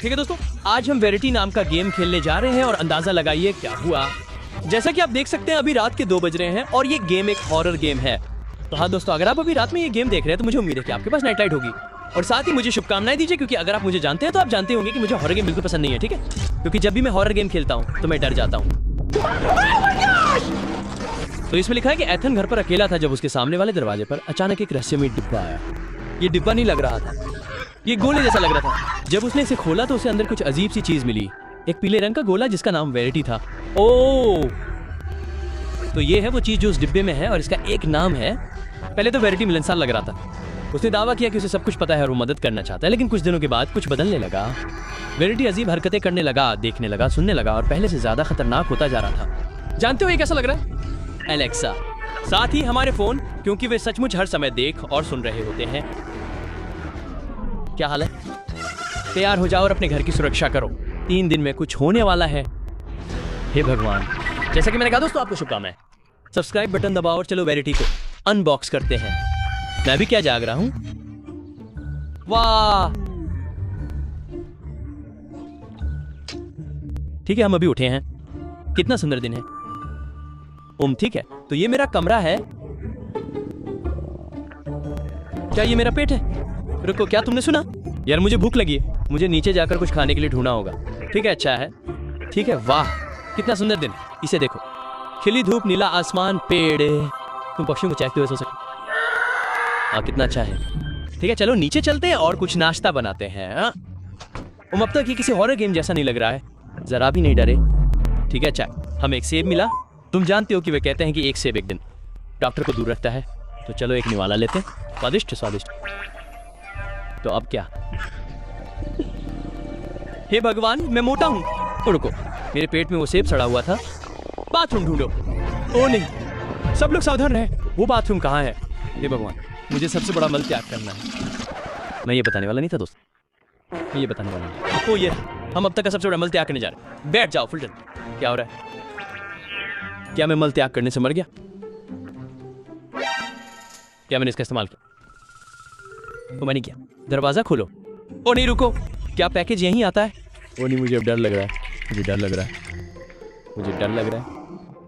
ठीक है दोस्तों, आज हम वेरिटी नाम का गेम खेलने जा रहे हैं और अंदाजा लगाइए क्या हुआ। जैसा कि आप देख सकते हैं अभी रात के 2 बज रहे हैं और ये गेम एक हॉरर गेम है। तो हाँ दोस्तों, अगर आप अभी रात में ये गेम देख रहे हैं तो मुझे उम्मीद है कि आपके पास नाइट लाइट होगी और साथ ही मुझे शुभकामनाएं दीजिए, क्योंकि अगर आप मुझे जानते हैं तो आप जानते होंगे कि मुझे हॉरर गेम बिल्कुल पसंद नहीं है। ठीक है, क्योंकि जब भी मैं हॉरर गेम खेलता हूँ तो मैं डर जाता हूँ। तो इसमें लिखा है कि एथन घर पर अकेला था जब उसके सामने वाले दरवाजे पर अचानक एक रहस्यमयी डिब्बा आया। ये डिब्बा नहीं लग रहा था, ये गोले जैसा लग रहा था। जब उसने इसे खोला तो उसे अंदर कुछ अजीब सी चीज मिली, एक पीले रंग का गोला जिसका नाम वेरिटी था। ओह, तो ये है वो चीज जो उस डिब्बे में है और इसका एक नाम है। पहले तो वेरिटी मिलनसार लग रहा था। उसने दावा किया कि उसे सब कुछ पता है और वो मदद करना चाहता है, लेकिन कुछ दिनों के बाद कुछ बदलने लगा। वेरिटी अजीब हरकतें करने लगा, देखने लगा, सुनने लगा और पहले से ज्यादा खतरनाक होता जा रहा था। जानते हो ये कैसा लग रहा है? एलेक्सा, साथ ही हमारे फोन, क्योंकि वे सचमुच हर समय देख और सुन रहे होते हैं। क्या हाल है? तैयार हो जाओ और अपने घर की सुरक्षा करो, 3 दिन में कुछ होने वाला है। हे भगवान, जैसा कि मैंने कहा दोस्तों, आपको शुभकामनाएं। सब्सक्राइब बटन दबाओ और चलो वेरिटी को अनबॉक्स करते हैं। मैं भी क्या जाग रहा हूं। वाह, ठीक है, हम अभी उठे हैं। कितना सुंदर दिन है। ठीक है, तो ये मेरा कमरा है। क्या ये मेरा पेट है? रुको, क्या तुमने सुना? यार मुझे भूख लगी है, मुझे नीचे जाकर कुछ खाने के लिए ढूंढना होगा। ठीक है, अच्छा है, ठीक है। वाह, कितना सुंदर दिन, इसे देखो। खिली धूप, नीला आसमान, पेड़। तुम पक्षियों को चहकते हुए सो सकते। कितना अच्छा है। ठीक है, चलो नीचे चलते हैं और कुछ नाश्ता बनाते हैं। अब तक ये किसी हॉरर गेम जैसा नहीं लग रहा है, जरा भी नहीं डरे। ठीक है, अच्छा, हमें एक सेब मिला। तुम जानते हो कि वे कहते हैं कि एक सेब एक दिन डॉक्टर को दूर रखता है, तो चलो एक निवाला लेते हैं। स्वादिष्ट स्वादिष्ट। तो अब क्या? हे भगवान, मैं मोटा हूं। रुको, मेरे पेट में वो सेब सड़ा हुआ था। बाथरूम ढूंढो। ओ नहीं, सब लोग सावधान रहे। वो बाथरूम कहाँ है? हे भगवान, मुझे सबसे बड़ा मल त्याग करना है। मैं ये बताने वाला नहीं था दोस्त, मैं ये बताने वाला नहीं। ओ ये, हम अब तक का सबसे बड़ा मल त्याग करने जा रहे हैं। बैठ जाओ फुलटन। क्या हो रहा है? क्या मैं मल त्याग करने से मर गया? क्या मैंने इसका इस्तेमाल किया? वो मैंने किया। दरवाजा खोलो। ओ नहीं, रुको, क्या पैकेज यहीं आता है? ओ नहीं, मुझे अब डर लग रहा है, मुझे डर लग रहा है, मुझे डर लग रहा है।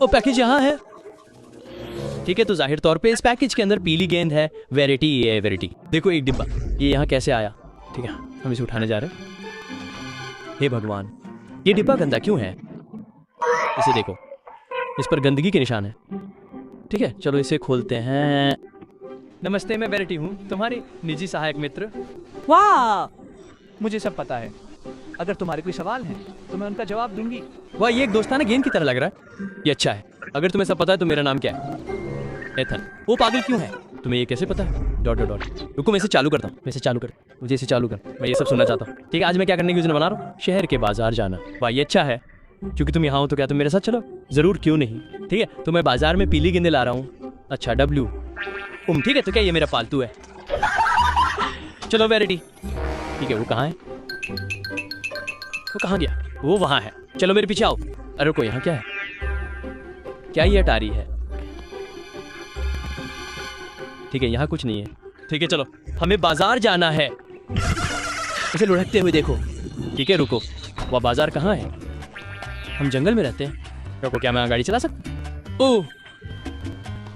ओ पैकेज यहाँ है। ठीक है, तो जाहिर तौर पे इस पैकेज के अंदर पीली गेंद है। वेरिटी, ये वेरिटी। देखो एक डिब्बा, ये यहाँ कैसे आया? ठीक है, हम इसे उठाने जा रहे हैं। हे भगवान, ये डिब्बा गंदा क्यों है? इसे देखो, इस पर गंदगी के निशान है। ठीक है, चलो इसे खोलते हैं। नमस्ते, मैं वेरिटी हूँ, तुम्हारी निजी सहायक मित्र। वाह, मुझे सब पता है। अगर तुम्हारे कोई सवाल है तो मैं उनका जवाब दूंगी। वाह, ये एक दोस्ताना गेम की तरह लग रहा है। ये अच्छा है। अगर तुम्हें सब पता है तो मेरा नाम क्या है? एथन। वो पागल क्यों है? तुम्हें ये कैसे पता है? Dot dot dot. रुको, मैं इसे चालू करता हूँ। मैं इसे चालू कर, मुझे इसे चालू कर। मैं ये सब सुनना चाहता हूँ। ठीक है, आज मैं क्या करने की योजना बना रहा हूँ? शहर के बाजार जाना। वाह, ये अच्छा है। क्योंकि तुम यहाँ हो तो क्या तुम मेरे साथ चलो? जरूर, क्यों नहीं। ठीक है, तो मैं बाजार में पीली गेंदें ला रहा हूँ। अच्छा, डब्ल्यू। ठीक है, तो क्या ये मेरा पालतू है? चलो वेरिटी। ठीक है, वो कहाँ है? वो कहाँ गया? वो वहाँ है। चलो मेरे पीछे आओ। अरे रुको, यहाँ क्या है? क्या ये अटारी है? ठीक है, यहाँ कुछ नहीं है। ठीक है, चलो हमें बाजार जाना है। इसे लुढ़कते हुए देखो। ठीक है, रुको, वह बाजार कहाँ है? हम जंगल में रहते हैं। रुको, क्या मैं गाड़ी चला सकता? ओह,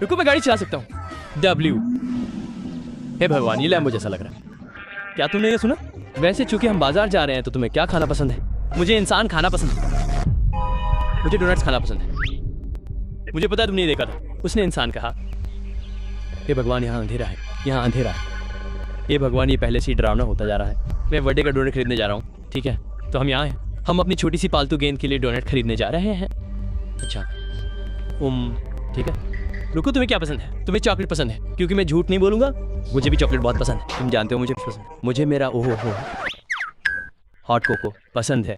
रुको, मैं गाड़ी चला सकता हूँ। डब्ल्यू। हे भगवान, ये लैम्बो जैसा लग रहा है। क्या तुमने ये सुना? वैसे चूंकि हम बाजार जा रहे हैं तो तुम्हें क्या खाना पसंद है? मुझे इंसान खाना पसंद है। मुझे डोनट्स खाना पसंद है। मुझे पता है तुमने देखा था। उसने इंसान कहा। हे भगवान, यहाँ अंधेरा है, यहाँ अंधेरा है। हे भगवान, ये पहले से ही डरावना होता जा रहा है। मैं बर्थडे का डोनट खरीदने जा रहा हूँ। ठीक है, तो हम यहाँ हैं। हम अपनी छोटी सी पालतू गेंद के लिए डोनट खरीदने जा रहे हैं। अच्छा, ठीक है, रुको, तुम्हें क्या पसंद है? तुम्हें चॉकलेट पसंद है? क्योंकि मैं झूठ नहीं बोलूंगा, मुझे भी चॉकलेट बहुत पसंद है। तुम जानते हो मुझे पसंद है। मुझे मेरा ओहो हो हॉट कोको पसंद है।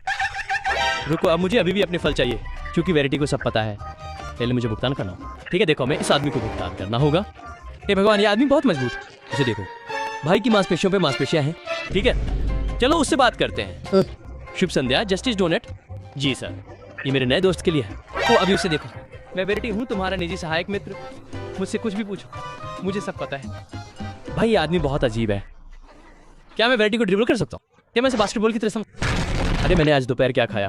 रुको, अब मुझे अभी भी अपने फल चाहिए, क्योंकि वेरिटी को सब पता है। पहले मुझे भुगतान करना होगा। ठीक है, देखो, हमें इस आदमी को भुगतान करना होगा। हे भगवान, ये आदमी बहुत मजबूत है। इसे देखो, भाई की मांसपेशियों पे मांसपेशियां हैं। ठीक है, चलो उससे बात करते हैं। शुभ संध्या, जस्टिस डोनट। जी सर, ये मेरे नए दोस्त के लिए है। तो अभी उसे देखो। मैं वेरिटी हूँ, तुम्हारा निजी सहायक मित्र। मुझसे कुछ भी पूछो, मुझे सब पता है। भाई, ये आदमी बहुत अजीब है। क्या मैं वेरिटी को ड्रिबल कर सकता हूँ? क्या मैं इसे बास्केटबॉल की तरह अरे मैंने आज दोपहर क्या खाया?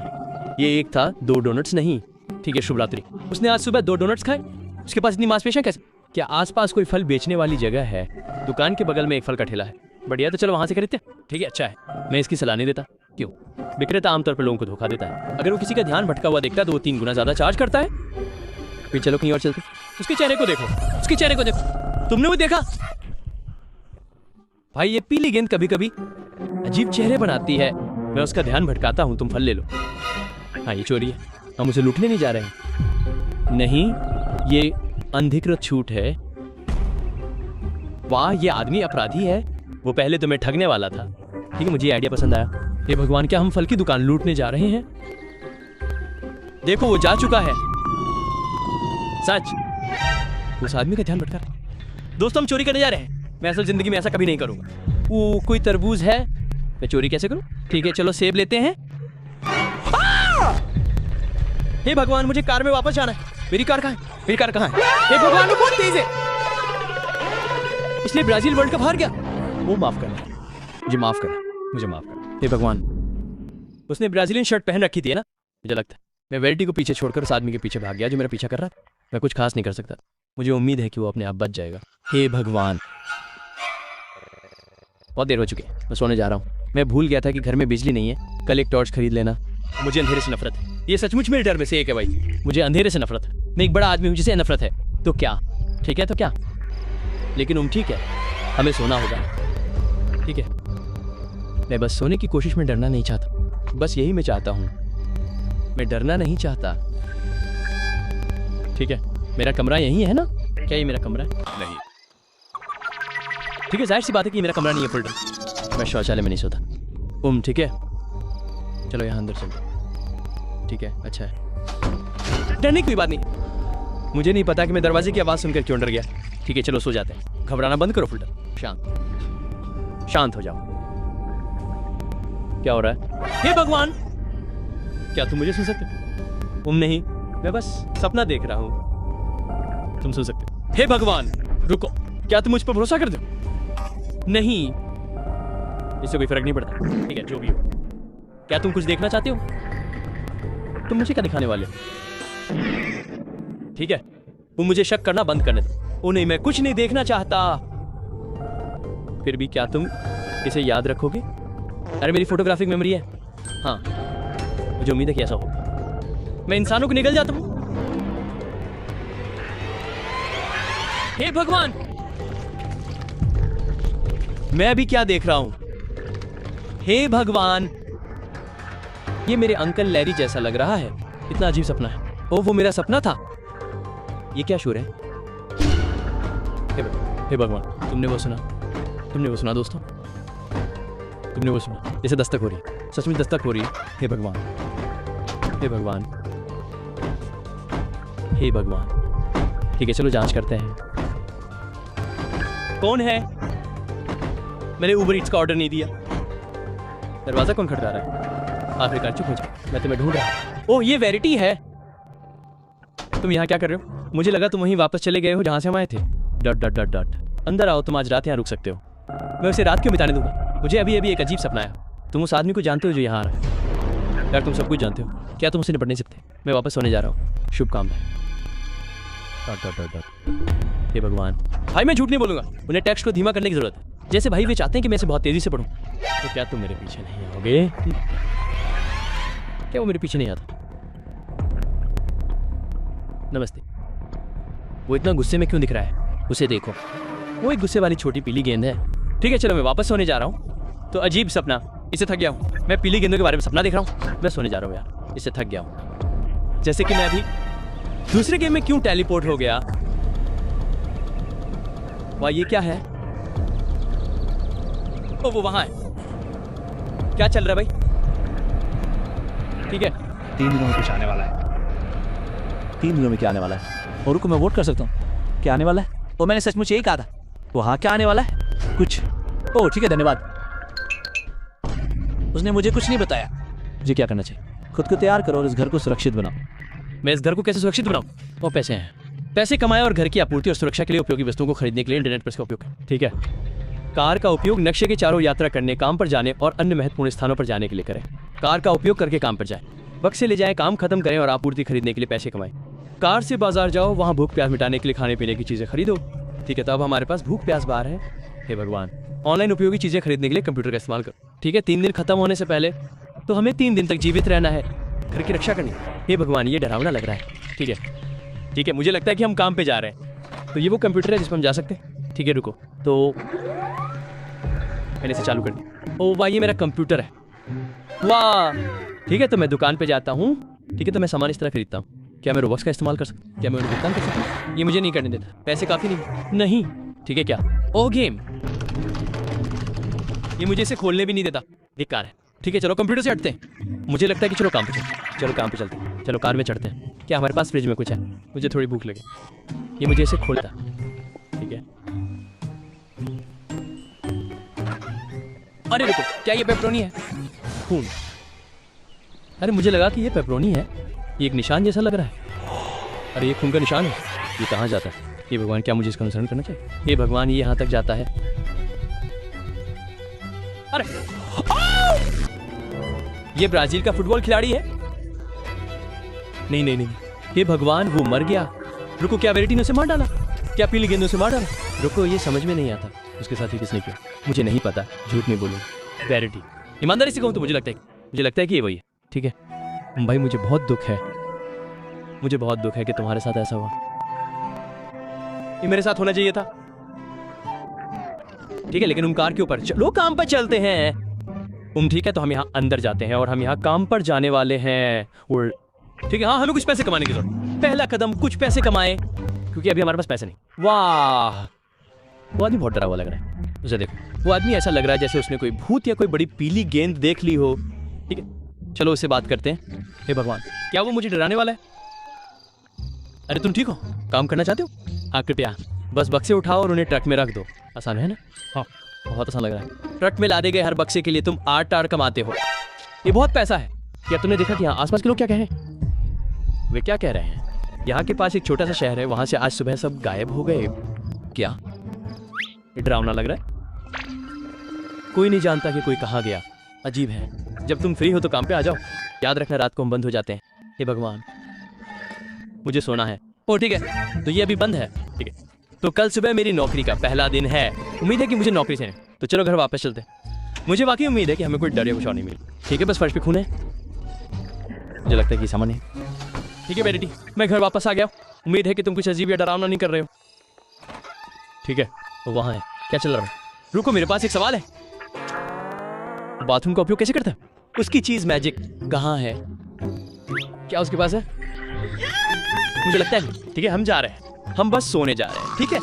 ये एक था, 2 डोनट्स नहीं। ठीक है, शुभ रात्रि। उसने आज सुबह 2 डोनट्स खाए। उसके पास इतनी मांसपेशियां कैसे? क्या आसपास कोई फल बेचने वाली जगह है? दुकान के बगल में एक फल का ठेला है। बढ़िया, तो चलो वहां से खरीदते हैं। ठीक है, अच्छा है। मैं इसकी सलाह नहीं देता। क्यों? विक्रेता आमतौर पर लोगों को धोखा देता है। अगर वो किसी का ध्यान भटका हुआ देखता है तो वो 3 गुना ज्यादा चार्ज करता है। फिर चलो कहीं और चलते। उसके चेहरे को देखो, उसके चेहरे को देखो। तुमने वो देखा? भाई ये पीली गेंद कभी कभी अजीब चेहरे बनाती है। मैं उसका ध्यान भटकाता हूं, तुम फल ले लो। हाँ, ये चोरी है। हम उसे लूटने नहीं जा रहे हैं। नहीं, ये अनधिकृत छूट है। वाह, ये आदमी अपराधी है। वो पहले तुम्हें ठगने वाला था। ठीक है, मुझे ये आइडिया पसंद आया। हे भगवान, क्या हम फल की दुकान लूटने जा रहे हैं? देखो, वो जा चुका है। सच, उस आदमी का ध्यान भटका रहा है। दोस्तों, हम चोरी करने जा रहे हैं। मैं असल जिंदगी में ऐसा कभी नहीं करूंगा। वो कोई तरबूज है, मैं चोरी कैसे करूं? ठीक है, चलो सेब लेते हैं। हे भगवान, मुझे कार में वापस जाना है। मेरी कार कहाँ है? मेरी कार कहाँ है? हे भगवान, वो बहुत तेज है। इसलिए ब्राजील वर्ल्ड कप हार गया। वो माफ करना, मुझे माफ करना, मुझे माफ करना। हे भगवान, उसने ब्राजीलियन शर्ट पहन रखी थी ना, मुझे लगता है। मैं वेरिटी को पीछे छोड़कर उस आदमी के पीछे भाग गया जो मेरा पीछा कर रहा था। मैं कुछ खास नहीं कर सकता। मुझे उम्मीद है कि वो अपने आप बच जाएगा। हे भगवान, बहुत देर हो चुकी है, मैं सोने जा रहा हूँ। मैं भूल गया था कि घर में बिजली नहीं है। कल एक टॉर्च खरीद लेना। मुझे अंधेरे से नफरत है। ये सचमुच मेरे डर में से एक है भाई। मुझे अंधेरे से नफरत है। मैं एक बड़ा आदमी हूँ जिसे नफरत है। तो क्या ठीक है? तो क्या? लेकिन ठीक है, हमें सोना होगा। ठीक है, मैं बस सोने की कोशिश में डरना नहीं चाहता। बस यही मैं चाहता हूँ। मैं डरना नहीं चाहता। ठीक है, मेरा कमरा यही है ना? क्या ये मेरा कमरा है? नहीं। ठीक है, जाहिर सी बात है कि ये मेरा कमरा नहीं है फुलटन। मैं शौचालय में नहीं सोता। ठीक है, चलो यहाँ अंदर चलते। ठीक है, अच्छा है। डरने की कोई बात नहीं। मुझे नहीं पता कि मैं दरवाजे की आवाज़ सुनकर क्यों डर गया। ठीक है, चलो सो जाते हैं। घबराना बंद करो फुलटन। शांत हो जाओ। क्या हो रहा है? हे भगवान, क्या तुम मुझे सुन सकते हो? तुम नहीं, मैं बस सपना देख रहा हूं। तुम सुन सकते हो। हे भगवान, रुको। क्या तुम मुझ पर भरोसा करते हो? नहीं, इससे कोई फर्क नहीं पड़ता। ठीक है, जो भी हो। क्या तुम कुछ देखना चाहते हो? तुम मुझे क्या दिखाने वाले हो? ठीक है, तुम मुझे शक करना बंद करने दो। ओ नहीं, मैं कुछ नहीं देखना चाहता। फिर भी क्या तुम इसे याद रखोगे? अरे मेरी फोटोग्राफिक मेमोरी है। हाँ, मुझे उम्मीद है कि ऐसा हो। मैं इंसानों को निगल जाता हूं। हे भगवान, मैं अभी क्या देख रहा हूं? हे भगवान, ये मेरे अंकल लैरी जैसा लग रहा है। इतना अजीब सपना है। ओ, वो मेरा सपना था। ये क्या शोर है? हे भगवान, तुमने वो सुना? तुमने वो सुना दोस्तों? तुमने वो सुना? जैसे दस्तक हो रही है, सचमुच दस्तक हो रही है। हे भगवान, हे भगवान, हे भगवान। ठीक है, चलो जांच करते हैं। कौन है? मैंने उबर ईट्स का ऑर्डर नहीं दिया। दरवाजा कौन खटखटा रहा है? आखिरकार चुप हो जाओ, मैं तुम्हें ढूंढ रहा हूं। ओह, ये वेरिटी है। तुम यहाँ क्या कर रहे हो? मुझे लगा तुम वहीं वापस चले गए हो जहां से हम आए थे। Dot dot dot dot. अंदर आओ, तुम आज रात यहाँ रुक सकते हो। मैं उसे रात क्यों बिताने दूंगा? मुझे अभी अभी एक अजीब सपना आया। तुम उस आदमी को जानते हो जो यहाँ आ रहा है? यार, तुम सब कुछ जानते हो। क्या तुम उसे निपट नहीं सकते? मैं वापस सोने जा रहा हूँ। शुभकामनाएं। Dot dot dot dot. हे भगवान, भाई मैं झूठ नहीं बोलूंगा। उन्हें टेक्स्ट को धीमा करने की जरूरत है। जैसे भाई वे चाहते हैं कि मैं इसे बहुत तेजी से पढूं। तो क्या तुम मेरे पीछे नहीं आओगे? क्या वो मेरे पीछे नहीं आता? नमस्ते। वो इतना गुस्से में क्यों दिख रहा है? उसे देखो, वो एक गुस्से वाली छोटी पीली गेंद है। ठीक है, चलो मैं वापस सोने जा रहा हूँ। तो अजीब सपना, इससे थक गया हूँ। मैं पीली गेंदों के बारे में सपना देख रहा हूँ। मैं सोने जा रहा हूँ यार, इससे थक गया हूँ। जैसे कि मैं अभी दूसरे गेम में क्यों टेलीपोर्ट हो गया? वाह, ये क्या है? ओ, वो वहां है। क्या चल रहा है भाई? ठीक है, 3 दिनों में कुछ आने वाला है। 3 दिनों में क्या आने वाला है? और को मैं वोट कर सकता हूँ। क्या आने वाला है? वो मैंने सचमुच यही कहा था। वो हाँ, क्या आने वाला है? कुछ। ओह ठीक है, धन्यवाद। उसने मुझे कुछ नहीं बताया। मुझे क्या करना चाहिए? खुद को तैयार करो और इस घर को सुरक्षित बनाओ। मैं इस घर को कैसे सुरक्षित बनाऊं? वो पैसे हैं। पैसे कमाए और घर की आपूर्ति और सुरक्षा के लिए उपयोगी वस्तुओं को खरीदने के लिए इंटरनेट पर इसका उपयोग करें। ठीक है, कार का उपयोग नक्शे के चारों यात्रा करने, काम पर जाने और अन्य महत्वपूर्ण स्थानों पर जाने के लिए करें। कार का उपयोग करके काम पर जाएं, बक्से ले जाएं, काम खत्म करें और आपूर्ति खरीदने के लिए पैसे कमाएं। कार से बाजार जाओ, वहाँ भूख प्यास मिटाने के लिए खाने पीने की चीज़ें खरीदो। ठीक है, तो अब हमारे पास भूख प्यास बार है। हे भगवान, ऑनलाइन उपयोगी चीज़ें खरीदने के लिए कंप्यूटर का इस्तेमाल करो। ठीक है, 3 दिन खत्म होने से पहले तो हमें 3 दिन तक जीवित रहना है, घर की रक्षा करनी। हे भगवान, ये डरावना लग रहा है। ठीक है, मुझे लगता है कि हम काम पे जा रहे हैं। तो ये वो कंप्यूटर है जिस पर हम जा सकते हैं। ठीक है, रुको, तो मैंने इसे चालू कर दिया। ओ वाह, ये मेरा कंप्यूटर है। वाह, ठीक है, तो मैं दुकान पे जाता हूँ। ठीक है, तो मैं सामान इस तरह खरीदता हूँ। क्या मैं रोबॉक्स का इस्तेमाल कर सकता हूँ? क्या मैं उन्हें भुगतान कर सकता हूँ? ये मुझे नहीं करने देता, पैसे काफ़ी नहीं। ठीक है, क्या ओ गेम, ये मुझे इसे खोलने भी नहीं देता, बेकार है। ठीक है, चलो कंप्यूटर से हटते हैं। मुझे लगता है कि चलो काम पे चलते हैं। चलो कार में चढ़ते हैं। क्या हमारे पास फ्रिज में कुछ है? मुझे थोड़ी भूख लगे। ये मुझे इसे खोलता। ठीक है, अरे रुको, क्या ये पेपरोनी है? खून। अरे मुझे लगा कि ये पेपरोनी है, ये एक निशान जैसा लग रहा है। अरे ये खून का निशान है। ये कहाँ जाता है? ये भगवान, क्या मुझे इसका अनुसरण करना चाहिए? ये भगवान, ये यहाँ तक जाता है। अरे ये ब्राजील का फुटबॉल खिलाड़ी है। नहीं, ये भगवान, वो मर गया। रुको, क्या वेरिटी ने उसे मार डाला? क्या पीली गेंद ने उसे मार डाला? रुको, ये समझ में नहीं आता उसके साथ ही किसने किया। मुझे नहीं पता, झूठ नहीं बोलूंगा। वेरिटी, ईमानदारी से कहूँ तो मुझे लगता है कि ये वही है। ठीक है भाई, मुझे बहुत दुख है कि तुम्हारे साथ ऐसा हुआ। ये मेरे साथ होना चाहिए था। ठीक है, लेकिन हम कार के ऊपर चलो, काम पर चलते हैं। ठीक है, तो हम यहाँ अंदर जाते हैं और हम यहाँ काम पर जाने वाले हैं। और ठीक है, हाँ, हमें कुछ पैसे कमाने की जरूरत। पहला कदम, कुछ पैसे कमाए, क्योंकि अभी हमारे पास पैसे नहीं। वाह, वो आदमी बहुत डरा हुआ लग रहा है। उसे देखो, वो आदमी ऐसा लग रहा है जैसे उसने कोई भूत या कोई बड़ी पीली गेंद देख ली हो। ठीक है, चलो उससे बात करते हैं। हे भगवान, क्या वो मुझे डराने वाला है? अरे तुम ठीक हो? काम करना चाहते हो? हाँ, कृपया बस बक्से उठाओ और उन्हें ट्रक में रख दो। आसान है ना? हाँ, बहुत आसान लग रहा है। ट्रक में लादे गए हर बक्से के लिए तुम 8 टार कमाते हो। ये बहुत पैसा है। क्या तुमने देखा कि यहाँ आसपास के लोग क्या कहें? वे क्या कह रहे हैं? यहाँ के पास एक छोटा सा शहर है, वहां से आज सुबह सब गायब हो गए। क्या? ये डरावना लग रहा है। कोई नहीं जानता कि कोई कहाँ गया। अजीब है। जब तुम फ्री हो तो काम पे आ जाओ। याद रखना, रात को हम बंद हो जाते हैं। हे भगवान, मुझे सोना है। ओ ठीक है, तो ये अभी बंद है। ठीक है, तो कल सुबह मेरी नौकरी का पहला दिन है। उम्मीद है कि मुझे नौकरी से नहीं, तो चलो घर वापस चलते हैं। मुझे वाकई उम्मीद है कि हमें कोई डर या कुछ और नहीं मिले। ठीक है, बस फर्श पे खून है, मुझे लगता है कि सामान्य है। ठीक है बेटी, मैं घर वापस आ गया। उम्मीद है कि तुम कुछ अजीब या डरावना नहीं कर रहे हो। ठीक है, वो वहाँ है। क्या चल रहा है? रुको, मेरे पास एक सवाल है। बाथरूम का उपयोग कैसे करता है? उसकी चीज मैजिक कहाँ है? क्या उसके पास है? मुझे लगता है। ठीक है, हम जा रहे हैं, हम बस सोने जा रहे हैं। ठीक है,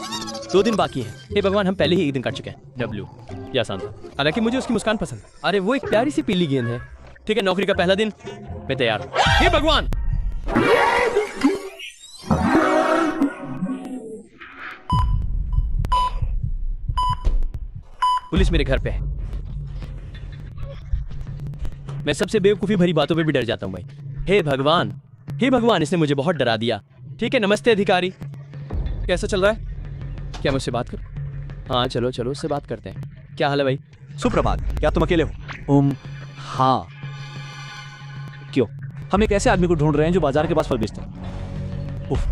2 दिन बाकी है। हे भगवान, हम पहले ही 1 दिन काट चुके हैं। W, ये आसान था। हालांकि मुझे उसकी मुस्कान पसंद। अरे वो एक प्यारी सी पीली गेंद है। ठीक है, नौकरी का पहला दिन, मैं तैयार हूँ। हे भगवान, पुलिस मेरे घर पे है। मैं सबसे बेवकूफी भरी बातों पे भी डर जाता हूँ भाई। हे भगवान, हे भगवान, इसने मुझे बहुत डरा दिया। ठीक है, नमस्ते अधिकारी, कैसा चल रहा है? क्या मुझसे बात करो? हाँ चलो चलो, उससे बात करते हैं। क्या हाल है भाई? सुप्रभात, क्या तुम अकेले हो? हाँ। क्यों? हम एक ऐसे आदमी को ढूंढ रहे हैं जो बाजार के पास फल बेचता है। उफ,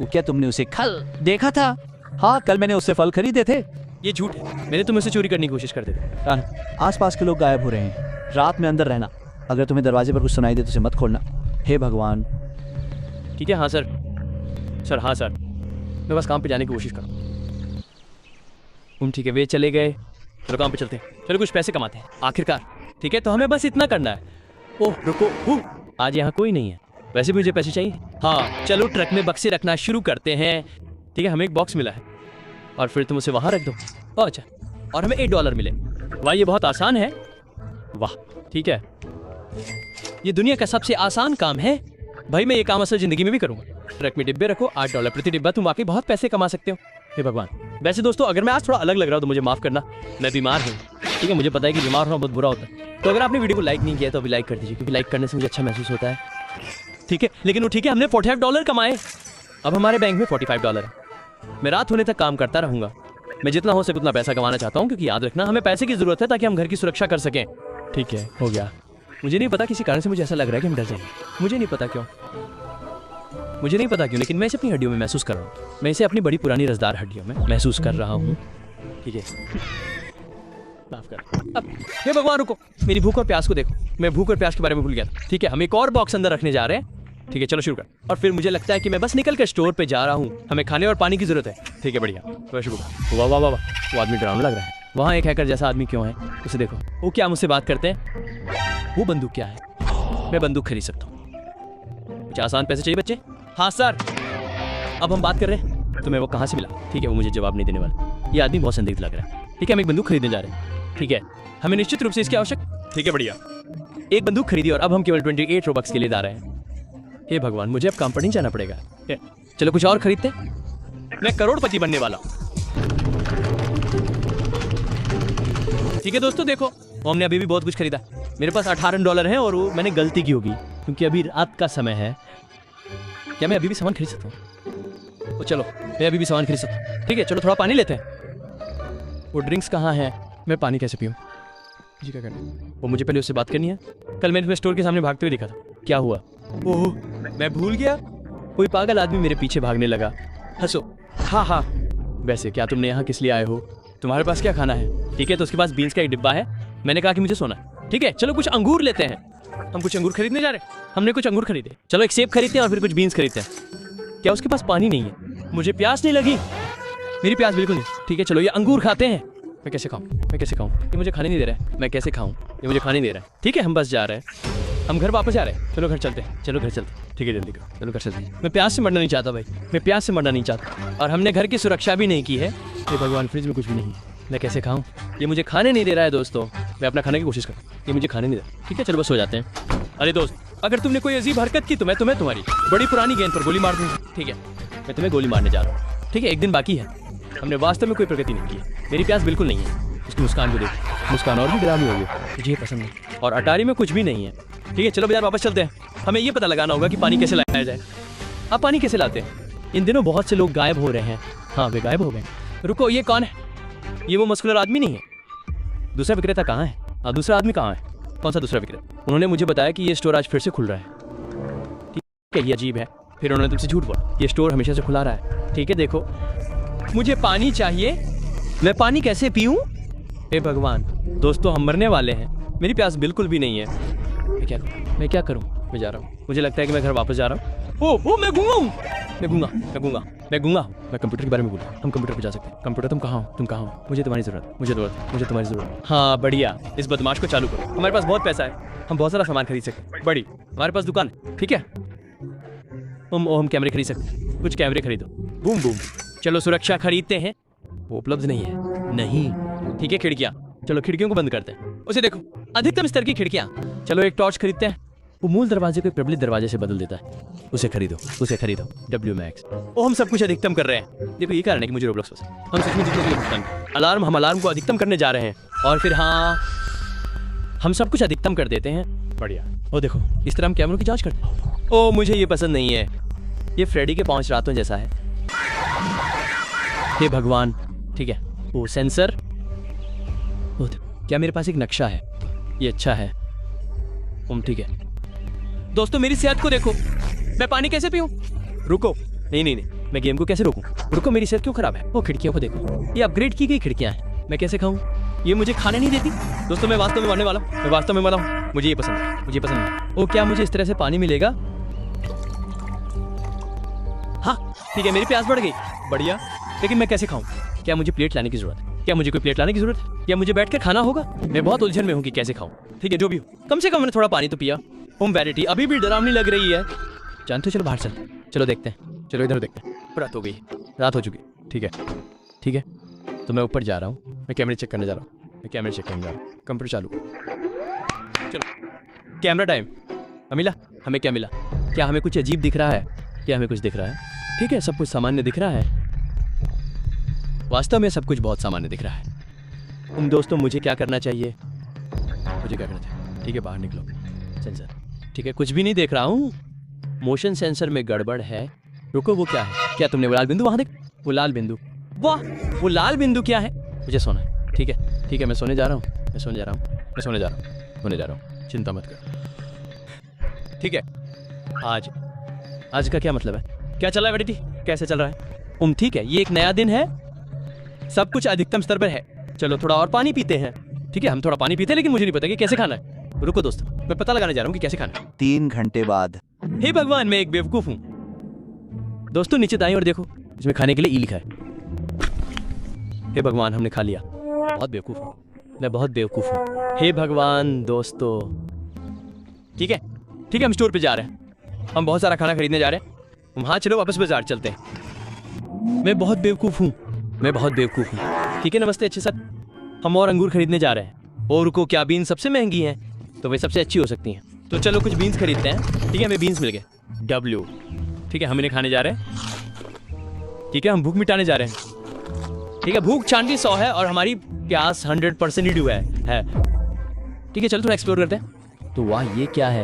वो क्या तुमने उसे कल देखा था? हाँ, कल मैंने उससे फल खरीदे थे। ये झूठ है, मैंने तुम्हें से चोरी करने की कोशिश करते थे। आसपास के लोग गायब हो रहे हैं। रात में अंदर रहना। अगर तुम्हें दरवाजे पर कुछ सुनाई दे तो उसे मत खोलना। हे भगवान। ठीक है, हाँ सर। सर हाँ सर, मैं बस काम पे जाने की कोशिश करूँ। तुम ठीक है, वे चले गए। चलो काम पे चलते हैं, चलो कुछ पैसे कमाते हैं आखिरकार। ठीक है, तो हमें बस इतना करना है। ओह रुको, आज यहाँ कोई नहीं है। वैसे भी मुझे पैसे चाहिए। हाँ चलो, ट्रक में बक्से रखना शुरू करते हैं। ठीक है, हमें एक बॉक्स मिला है और फिर तुम उसे वहाँ रख दो। अच्छा, और हमें $8 मिले। वाह, ये बहुत आसान है। वाह, ठीक है, ये दुनिया का सबसे आसान काम है भाई। मैं ये काम असल जिंदगी में भी करूंगा। ट्रक में डिब्बे रखो, $8 प्रति डिब्बा, तुम वाकई बहुत पैसे कमा सकते हो। हे भगवान। वैसे दोस्तों, अगर मैं आज थोड़ा अलग लग रहा हूँ तो मुझे माफ करना, मैं बीमार हूँ। ठीक है, मुझे पता है कि बीमार होना बहुत बुरा होता है। तो अगर आपने वीडियो को लाइक नहीं किया तो अभी लाइक कर दीजिए, क्योंकि लाइक करने से मुझे अच्छा महसूस होता है। ठीक है, लेकिन वो ठीक है, हमने $45 कमाए। अब हमारे बैंक में $45 है। मैं रात होने तक काम करता रहूंगा। मैं जितना हो सके उतना पैसा कमाना चाहता हूँ, क्योंकि याद रखना, हमें पैसे की जरूरत है ताकि हम घर की सुरक्षा कर सकें। ठीक है, हो गया। मुझे नहीं पता, किसी कारण से मुझे ऐसा लग रहा है कि हम डर जाएंगे। मुझे नहीं पता क्यों, मुझे नहीं पता क्यों, लेकिन मैं इसे अपनी हड्डियों में महसूस कर रहा हूँ। मैं इसे अपनी बड़ी पुरानी रसदार हड्डियों में महसूस कर रहा हूँ। ठीक है, माफ कर। अब हे भगवान रुको, मेरी भूख और प्यास को देखो। मैं भूख और प्यास के बारे में भूल गया था। ठीक है, हम एक और बॉक्स अंदर रखने जा रहे हैं। ठीक है, चलो शुरू कर। और फिर मुझे लगता है कि मैं बस निकल कर स्टोर पे जा रहा हूँ। हमें खाने और पानी की जरूरत है। ठीक है, बढ़िया, तो शुरू कर। वाह वाह वाह वाह, वो आदमी डरावना लग रहा है। वहाँ एक हैकर जैसा आदमी क्यों है, उसे देखो। वो क्या मुझसे बात करते हैं? वो बंदूक क्या है? मैं बंदूक खरीद सकता हूँ। कुछ आसान पैसे चाहिए बच्चे? हाँ सर। अब हम बात कर रहे हैं, तुम्हें वो कहाँ से मिला? ठीक है, वो मुझे जवाब नहीं देने वाला। ये आदमी बहुत संदिग्ध लग रहा है। ठीक है, हम एक बंदूक खरीदने जा रहे हैं। ठीक है, हमें निश्चित रूप से इसकी आवश्यक। ठीक है, बढ़िया, एक बंदूक खरीदी और अब हम केवल 28 रोबक्स के लिए जा रहे हैं। हे भगवान, मुझे अब काम पर नहीं जाना पड़ेगा। चलो कुछ और खरीदते हैं। मैं करोड़पति बनने वाला हूँ। ठीक है दोस्तों, देखो हमने अभी भी बहुत कुछ खरीदा। मेरे पास $18 हैं और वो मैंने गलती की होगी क्योंकि अभी रात का समय है। क्या मैं अभी भी सामान खरीद सकता हूँ? तो चलो, मैं अभी भी सामान खरीद सकता हूँ। ठीक है, चलो थोड़ा पानी लेते हैं। वो ड्रिंक्स कहाँ हैं? मैं पानी कैसे पीऊँ? जी क्या करना है? वो मुझे पहले उससे बात करनी है। कल मैंने तुम्हें स्टोर के सामने भागते हुए देखा था। क्या हुआ? ओह, मैं भूल गया। कोई पागल आदमी मेरे पीछे भागने लगा। हंसो। हाँ हाँ, वैसे क्या तुमने यहाँ किस लिए आए हो? तुम्हारे पास क्या खाना है? ठीक है, तो उसके पास बीन्स का एक डिब्बा है। मैंने कहा कि मुझे सोना है। ठीक है, चलो कुछ अंगूर लेते हैं। हम कुछ अंगूर खरीदने जा रहे हैं। हमने कुछ अंगूर खरीदे। चलो एक सेब खरीदते हैं और फिर कुछ बीन्स खरीदते हैं। क्या उसके पास पानी नहीं है? मुझे प्यास नहीं लगी। मेरी प्यास बिल्कुल नहीं। ठीक है, चलो ये अंगूर खाते हैं। मैं कैसे खाऊं? मैं कैसे खाऊं? ये मुझे खाने नहीं दे रहा है। मैं कैसे खाऊं? ये मुझे खाने नहीं दे रहा है। ठीक है, हम बस जा रहे हैं। हम घर वापस जा रहे हैं। चलो घर चलते हैं। चलो घर चलते हैं। ठीक है, जल्दी करो। चलो घर चलते हैं। मैं प्यास से मरना नहीं चाहता भाई। मैं प्यास से मरना नहीं चाहता। और हमने घर की सुरक्षा भी नहीं की है। ये भगवान, फ्रिज में कुछ भी नहीं है। मैं कैसे खाऊं? ये मुझे खाने नहीं दे रहा है दोस्तों। मैं अपना खाने की कोशिश करूँ। ये मुझे खाने नहीं दे रहा। ठीक है, चलो बस हो जाते हैं। अरे दोस्त, अगर तुमने कोई अजीब हरकत की तो मैं तुम्हें तुम्हारी बड़ी पुरानी गेंद पर गोली मार दूंगा। ठीक है, मैं तुम्हें गोली मारने जा रहा हूँ। ठीक है, एक दिन बाकी है। हमने वास्तव में कोई प्रगति नहीं की। मेरी प्यास बिल्कुल नहीं है। उसकी मुस्कान को देखो। मुस्कान और भी डरावनी होगी। मुझे ये पसंद नहीं। और अटारी में कुछ भी नहीं है। ठीक है, चलो बाजार वापस चलते हैं। हमें ये पता लगाना होगा कि पानी कैसे लाया जाए। आप पानी कैसे लाते हैं? इन दिनों बहुत से लोग गायब हो रहे हैं। हाँ, वे गायब हो गए। रुको, ये कौन है? ये वो मस्कुलर आदमी नहीं है? दूसरा विक्रेता कहाँ है? हाँ, दूसरा आदमी कहाँ है? कौन सा दूसरा विक्रेता? उन्होंने मुझे बताया कि ये स्टोर आज फिर से खुल रहा है। ठीक है, ये अजीब है। फिर उन्होंने तुमसे झूठ बोला। ये स्टोर हमेशा से खुला रहा है। ठीक है, देखो मुझे पानी चाहिए। मैं पानी कैसे पीऊँ? हे भगवान, दोस्तों हम मरने वाले हैं। मेरी प्यास बिल्कुल भी नहीं है। मैं क्या करूँ? मैं क्या करूँ? मैं जा रहा हूँ। मुझे लगता है कि मैं घर वापस जा रहा हूँ। ओह, मैं गूंगा हूँ। मैं गूंगा हूँ। मैं कंप्यूटर के बारे में बोलूँ। हम कंप्यूटर पे जा सकते हैं। कंप्यूटर, तुम कहाँ हो? तुम कहाँ हो? मुझे तुम्हारी जरूरत। मुझे तुम्हारी जरूरत। हाँ, बढ़िया, इस बदमाश को चालू करो। हमारे पास बहुत पैसा है। हम बहुत सारा सामान खरीद सकते हैं। बड़ी, हमारे पास दुकान है। ठीक है, हम कैमरे खरीद सकते हैं। कुछ कैमरे खरीदो। Boom boom. चलो सुरक्षा खरीदते हैं। वो उपलब्ध नहीं है। नहीं। ठीक है, खिड़कियाँ। चलो खिड़कियों को बंद करते हैं। उसे देखो, अधिकतम स्तर की खिड़कियाँ। चलो एक टॉर्च खरीदते हैं। वो मूल दरवाजे को एक प्रबलित दरवाजे से बदल देता है। उसे खरीदो। WMAX। हम सब कुछ अधिकतम कर रहे हैं। देखो, ये कारण है कि मुझे रोब्लॉक्स पसंद है। हम सच में जितना अलार्म, हम अलार्म को अधिकतम करने जा रहे हैं। और फिर हाँ, हम सब कुछ अधिकतम कर देते हैं। बढ़िया। ओ देखो, इस तरह हम कैमरों की जांच करते हैं। ओ, मुझे ये पसंद नहीं है। ये फ्रेडी के 5 रातों जैसा है। हे भगवान। ठीक है, वो सेंसर। ओ, क्या मेरे पास एक नक्शा है? ये अच्छा है। ठीक है दोस्तों, मेरी सेहत को देखो। मैं पानी कैसे पीऊं? रुको। नहीं, मैं गेम को कैसे रोकूं? रुको, मेरी सेहत क्यों खराब है? वो खिड़कियों को देखो, ये अपग्रेड की गई खिड़कियां हैं। मैं कैसे खाऊं? ये मुझे खाने नहीं देती। दोस्तों, मैं वास्तव में मरने वाला हूं। मैं वास्तव में मरा हूं। मुझे ये पसंद है। ओ, क्या मुझे इस तरह से पानी मिलेगा? हाँ, ठीक है, मेरी प्यास बढ़ गई। बढ़िया, लेकिन मैं कैसे खाऊं? क्या मुझे प्लेट लाने की जरूरत है? क्या मुझे कोई प्लेट लाने की जरूरत है? या मुझे बैठकर खाना होगा? मैं बहुत उलझन में हूँ कि कैसे खाऊं। ठीक है, जो भी हो, कम से कम मैंने थोड़ा पानी तो पिया। वैनिटी अभी भी डरावनी लग रही है। जानते हो, चलो बाहर चलते हैं। चलो देखते हैं। चलो इधर देखते हैं। रात हो गई, रात हो चुकी। ठीक है, तो मैं ऊपर जा रहा हूँ। मैं कैमरे चेक करने जा रहा हूँ। कंप्यूटर चालू। चलो कैमरा टाइम। अमीला, हमें क्या मिला? क्या हमें कुछ अजीब दिख रहा है? क्या हमें कुछ दिख रहा है? ठीक है, सब कुछ सामान्य दिख रहा है। वास्तव में सब कुछ बहुत सामान्य दिख रहा है। दोस्तों, मुझे क्या करना चाहिए? ठीक है, बाहर निकलो। सेंसर। ठीक है, कुछ भी नहीं देख रहा हूँ। मोशन सेंसर में गड़बड़ है। रुको, वो क्या है? क्या तुमने वो लाल बिंदु वहां देख? वो लाल बिंदु, वाह, वो लाल बिंदु क्या है? मुझे सोना है। ठीक है, मैं सोने जा रहा हूँ। होने जा रहा हूँ, चिंता मत कर। ठीक है, आज का क्या मतलब है? क्या चल रहा है बेटी, कैसे चल रहा है? ठीक है, ये एक नया दिन है, सब कुछ अधिकतम स्तर पर है। चलो थोड़ा और पानी पीते हैं। ठीक है, हम थोड़ा पानी पीते हैं, लेकिन मुझे नहीं पता कि कैसे खाना है। रुको दोस्त, मैं पता लगाने जा रहा हूँ कि कैसे खाना है। 3 घंटे बाद। हे भगवान, मैं एक बेवकूफ हूँ। दोस्तों नीचे दाएं और देखो, इसमें खाने के लिए ई लिखा है। हे भगवान, हमने खा लिया। बहुत बेवकूफ हूँ मैं, बहुत बेवकूफ हूँ। हे भगवान दोस्तों। ठीक है, हम स्टोर पे जा रहे हैं, हम बहुत सारा खाना खरीदने जा रहे हैं। हाँ चलो वापस बाजार चलते हैं। मैं बहुत बेवकूफ हूँ, मैं बहुत बेवकूफ हूँ। ठीक है, नमस्ते अच्छे सर, हम और अंगूर खरीदने जा रहे हैं। और रुको, क्या बीन्स सबसे महंगी हैं? तो वे सबसे अच्छी हो सकती हैं। तो चलो कुछ बीन्स खरीदते हैं। ठीक है, हमें बीन्स मिल गए, W। ठीक है, हम इन्हें खाने जा रहे हैं। ठीक है, हम भूख मिटाने जा रहे हैं। ठीक है, भूख 100 है और हमारी प्यास 100% ही हुआ है। ठीक है, चलो थोड़ा एक्सप्लोर करते हैं। तो वाह, ये क्या है?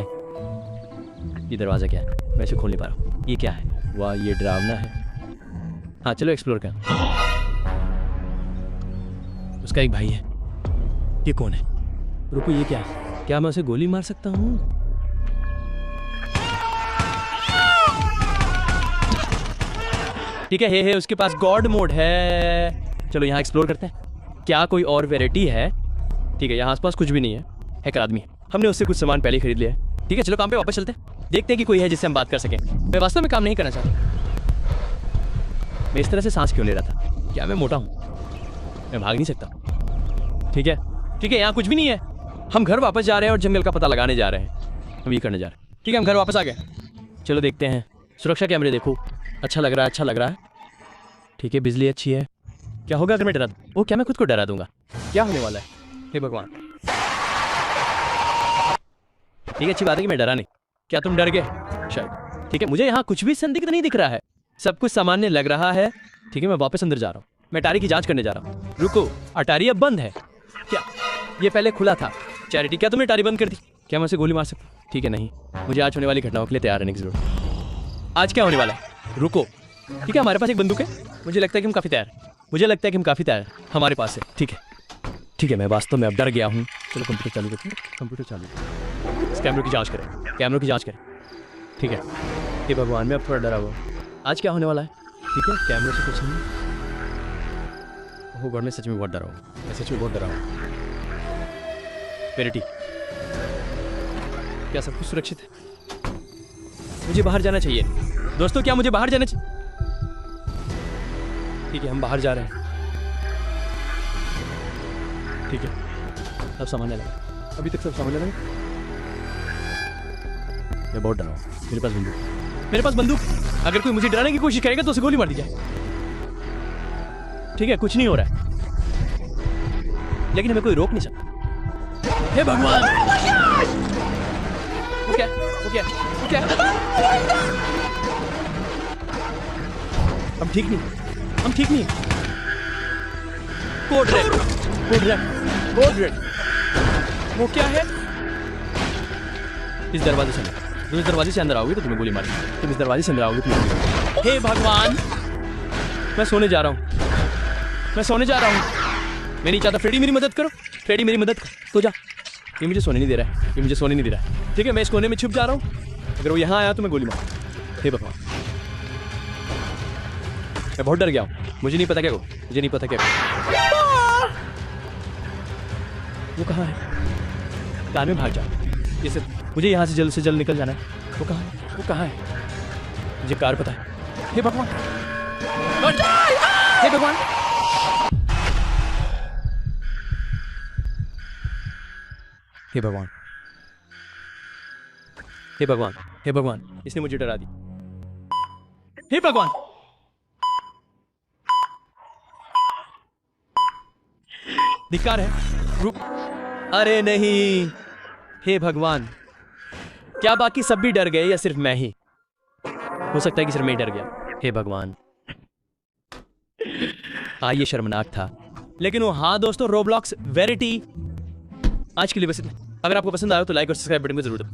ये दरवाज़ा क्या है? मैं इसे खोल नहीं पा रहा हूँ। ये क्या है? वाह, ये डरावना है। हाँ चलो एक्सप्लोर कर। उसका एक भाई है। ये कौन है? रुको, ये क्या है? क्या मैं उसे गोली मार सकता हूँ? ठीक है, हे उसके पास गॉड मोड है। चलो यहाँ एक्सप्लोर करते हैं। क्या कोई और वेराइटी है? ठीक है, यहाँ आसपास कुछ भी नहीं है। हैकर आदमी है, हमने उससे कुछ सामान पहले खरीद लिया है। ठीक है, चलो काम पे वापस चलते हैं, देखते हैं कि कोई है जिससे हम बात कर सकें। मैं वास्तव में काम नहीं करना चाहता। मैं इस तरह से सांस क्यों ले रहा था? क्या मैं मोटा हूँ? मैं भाग नहीं सकता। ठीक है, यहाँ कुछ भी नहीं है। हम घर वापस जा रहे हैं और जंगल का पता लगाने जा रहे हैं। हम ये करने जा रहे हैं। ठीक है, हम घर वापस आ गए। चलो देखते हैं। सुरक्षा कैमरे देखो, अच्छा लग रहा है। ठीक है, बिजली अच्छी है। क्या होगा अगर मैं डरा दूँ? वो क्या मैं खुद को डरा दूंगा? क्या होने वाला है? हे भगवान। ठीक है, अच्छी बात है कि मैं डरा नहीं। क्या तुम डर गए? शायद। ठीक है, मुझे यहाँ कुछ भी संदिग्ध नहीं दिख रहा है, सब कुछ सामान्य लग रहा है। ठीक है, मैं वापस अंदर जा रहा हूँ। मैं अटारी की जांच करने जा रहा हूँ। रुको, अटारी अब बंद है क्या? ये पहले खुला था। चैरिटी, क्या तुमने अटारी बंद कर दी? क्या मैं उसे गोली मार सकता? ठीक है, नहीं। मुझे आज होने वाली घटनाओं के लिए तैयार रहने की जरूरत। आज क्या होने वाला है? रुको, ठीक है, हमारे पास एक बंदूक है। मुझे लगता है कि हम काफ़ी तैयार हैं। हमारे पास है। ठीक है, मैं वास्तव में अब डर गया हूँ। चलो कंप्यूटर चालू करते हैं। कंप्यूटर चालू। इस कैमरों की जांच करें। ठीक है, हे भगवान, मैं अब थोड़ा डरा हुआ। आज क्या होने वाला है? ठीक है, कैमरे से कुछ नहीं। ओह गॉड, मैं सच में बहुत डरा हूँ। पेरिटी, क्या सब कुछ सुरक्षित है? मुझे बाहर जाना चाहिए। दोस्तों, क्या मुझे बाहर जाना चाहिए? ठीक है, हम बाहर जा रहे हैं। ठीक है, सब सामान्य लगा। अभी तक सब सामान्य लगा। मैं बहुत डरा हूँ। मेरे पास बंदूक। अगर कोई मुझे डराने की कोशिश करेगा तो उसे गोली मार दी जाए। ठीक है, कुछ नहीं हो रहा है, लेकिन हमें कोई रोक नहीं सकता। हे भगवान! वो क्या? हम ठीक नहीं। Code red. वो क्या है? इस दरवाजे से तुम इस दरवाजे से अंदर आओगे तो तुम्हें गोली मारेंगे। तुम इस दरवाजे से अंदर आओगे तो तुम्हें गोली मारेंगे। हे भगवान! मैं सोने जा रहा हूँ। मैं नहीं चाहता। फ्रेडी मेरी मदद करो। तो जा। ये मुझे सोने नहीं दे रहा है। ठीक है, मैं इस कोने में छुप जा रहा हूँ। अगर वो यहाँ आया तो मैं गोली मारूँ। हे भगवान, मैं बहुत डर गया हूँ। मुझे नहीं पता क्या वो कहाँ है? कार में भाग जा। मुझे यहाँ से जल्द निकल जाना है। वो कहाँ है? मुझे कार पता है। हे भगवान! हे भगवान! इसने मुझे डरा दी। हे भगवान! धिक्कार है। रुक। अरे नहीं। हे भगवान! क्या बाकी सब भी डर गए या सिर्फ मैं ही? हो सकता है कि सिर्फ मैं ही डर गया। हे भगवान! हाँ, ये शर्मनाक था, लेकिन वो हाँ दोस्तों, रोब्लॉक्स वेरिटी आज के लिए बस इतना। अगर आपको पसंद आया तो लाइक और सब्सक्राइब बटन को जरूर दबाएं।